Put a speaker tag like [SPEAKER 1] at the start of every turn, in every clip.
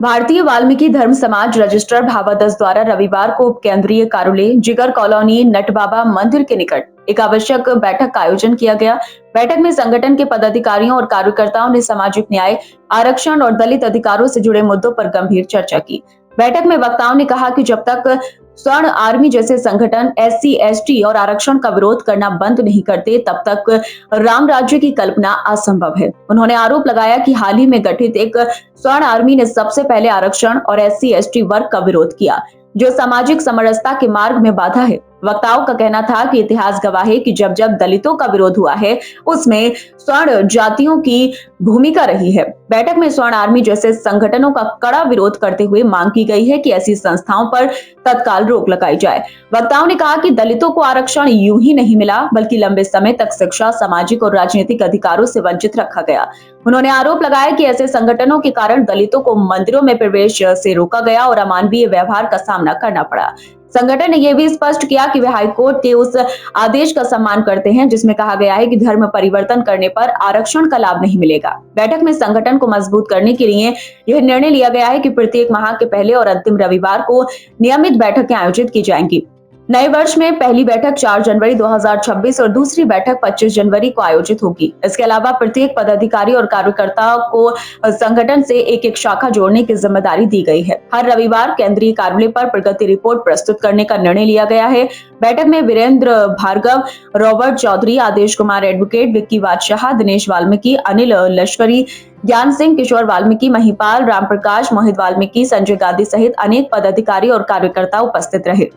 [SPEAKER 1] भारतीय वाल्मीकि धर्म समाज रजिस्ट्रार भावादस द्वारा रविवार को उप केंद्रीय कार्यालय जिगर कॉलोनी नटबाबा मंदिर के निकट एक आवश्यक बैठक का आयोजन किया गया। बैठक में संगठन के पदाधिकारियों और कार्यकर्ताओं ने सामाजिक न्याय, आरक्षण और दलित अधिकारों से जुड़े मुद्दों पर गंभीर चर्चा की। बैठक में वक्ताओं ने कहा कि जब तक स्वर्ण आर्मी जैसे संगठन एससी, एसटी और आरक्षण का विरोध करना बंद नहीं करते, तब तक राम राज्य की कल्पना असंभव है। उन्होंने आरोप लगाया कि हाल ही में गठित एक स्वर्ण आर्मी ने सबसे पहले आरक्षण और एससी, एसटी वर्ग का विरोध किया, जो सामाजिक समरसता के मार्ग में बाधा है। वक्ताओं का कहना था कि इतिहास गवाह है कि जब जब दलितों का विरोध हुआ है, उसमें स्वर्ण जातियों की भूमिका रही है। बैठक में स्वर्ण आर्मी जैसे संगठनों का कड़ा विरोध करते हुए मांग की गई है कि ऐसी संस्थाओं पर तत्काल रोक लगाई जाए। वक्ताओं ने कहा कि दलितों को आरक्षण यूं ही नहीं मिला, बल्कि लंबे समय तक शिक्षा, सामाजिक और राजनीतिक अधिकारों से वंचित रखा गया। उन्होंने आरोप लगाया कि ऐसे संगठनों के कारण दलितों को मंदिरों में प्रवेश से रोका गया और अमानवीय व्यवहार का सामना करना पड़ा। संगठन ने यह भी स्पष्ट किया कि वे हाईकोर्ट के उस आदेश का सम्मान करते हैं जिसमें कहा गया है कि धर्म परिवर्तन करने पर आरक्षण का लाभ नहीं मिलेगा। बैठक में संगठन को मजबूत करने के लिए यह निर्णय लिया गया है कि प्रत्येक माह के पहले और अंतिम रविवार को नियमित बैठकें आयोजित की जाएंगी। नए वर्ष में पहली बैठक 4 जनवरी 2026 और दूसरी बैठक 25 जनवरी को आयोजित होगी। इसके अलावा प्रत्येक पदाधिकारी और कार्यकर्ता को संगठन से एक-एक शाखा जोड़ने की जिम्मेदारी दी गई है। हर रविवार केंद्रीय कार्यालय पर प्रगति रिपोर्ट प्रस्तुत करने का निर्णय लिया गया है। बैठक में वीरेंद्र भार्गव, रॉबर्ट चौधरी, आदेश कुमार एडवोकेट, विक्की बादशाह, दिनेश वाल्मीकि, अनिल लश्करी, ज्ञान सिंह, किशोर वाल्मीकि, महिपाल, राम प्रकाश, मोहित वाल्मीकि, संजय गांधी सहित अनेक पदाधिकारी और कार्यकर्ता उपस्थित रहे।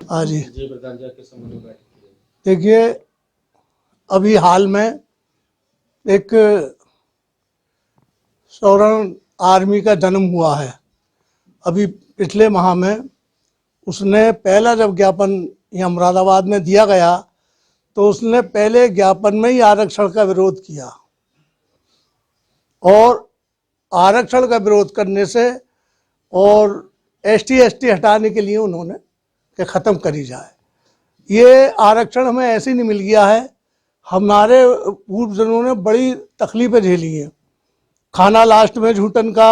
[SPEAKER 2] हाँ जी, देखिए अभी हाल में एक स्वर्ण आर्मी का जन्म हुआ है। अभी पिछले माह में उसने पहला जब ज्ञापन यहाँ मुरादाबाद में दिया गया तो उसने पहले ज्ञापन में ही आरक्षण का विरोध किया और आरक्षण का विरोध करने से और एसटी एसटी हटाने के लिए उन्होंने कि ख़त्म करी जाए। ये आरक्षण हमें ऐसे नहीं मिल गया है, हमारे पूर्वजों ने बड़ी तकलीफ़ें झेली हैं। खाना लास्ट में झूठन का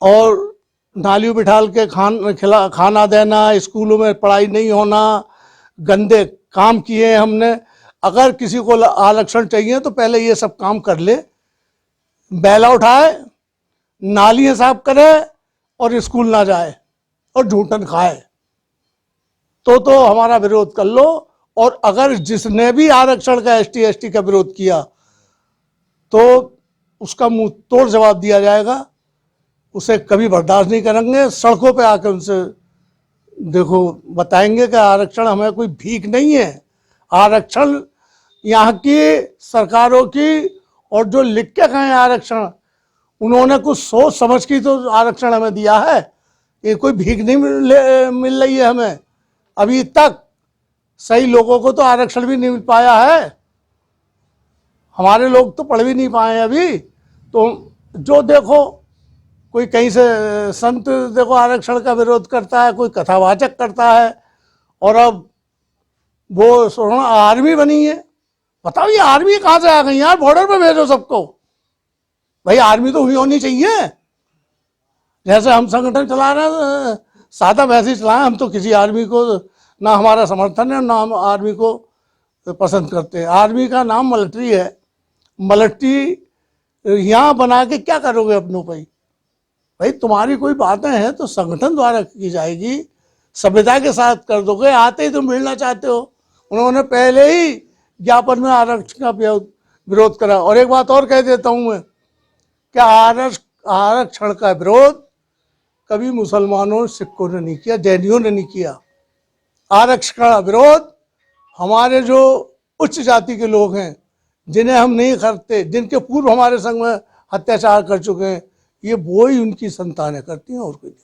[SPEAKER 2] और नालियों बिठाल के खाना देना, स्कूलों में पढ़ाई नहीं होना, गंदे काम किए हमने। अगर किसी को आरक्षण चाहिए तो पहले ये सब काम कर ले, बैला उठाए, नालियाँ साफ करे और स्कूल ना जाए और झूठन खाए तो हमारा विरोध कर लो। और अगर जिसने भी आरक्षण का एसटी एसटी का विरोध किया तो उसका मुंह तोड़ जवाब दिया जाएगा, उसे कभी बर्दाश्त नहीं करेंगे। सड़कों पे आकर उनसे देखो बताएंगे कि आरक्षण हमें कोई भीख नहीं है। आरक्षण यहाँ की सरकारों की और जो लिख के गए आरक्षण, उन्होंने कुछ सोच समझ के तो आरक्षण हमें दिया है, ये कोई भीख नहीं मिल रही है हमें। अभी तक सही लोगों को तो आरक्षण भी नहीं मिल पाया है, हमारे लोग तो पढ़ भी नहीं पाए अभी। तो जो देखो कोई कहीं से संत देखो आरक्षण का विरोध करता है, कोई कथावाचक करता है और अब वो स्वर्ण आर्मी बनी है। बताओ ये आर्मी कहाँ से आ गई यार? बॉर्डर पे भेजो सबको, भाई आर्मी तो हुई होनी चाहिए। जैसे हम संगठन चला रहे हैं सादा वैसे ही चलाएं, हम तो किसी आर्मी को ना हमारा समर्थन है ना हम आर्मी को पसंद करते हैं। आर्मी का नाम मिलिट्री है, मिलिट्री यहाँ बना के क्या करोगे अपनों पर? भाई तुम्हारी कोई बातें हैं तो संगठन द्वारा की जाएगी, सभ्यता के साथ कर दोगे। आते ही तुम मिलना चाहते हो, उन्होंने पहले ही ज्ञापन में आरक्षण का विरोध करा। और एक बात और कह देता हूँ मैं कि आरक्षण का विरोध कभी मुसलमानों, सिखों ने नहीं किया, जैनियों ने नहीं किया। आरक्षण का विरोध हमारे जो उच्च जाति के लोग हैं, जिन्हें हम नहीं करते, जिनके पूर्व हमारे संग में अत्याचार कर चुके हैं, ये वो ही उनकी संतानें करती हैं और कोई नहीं।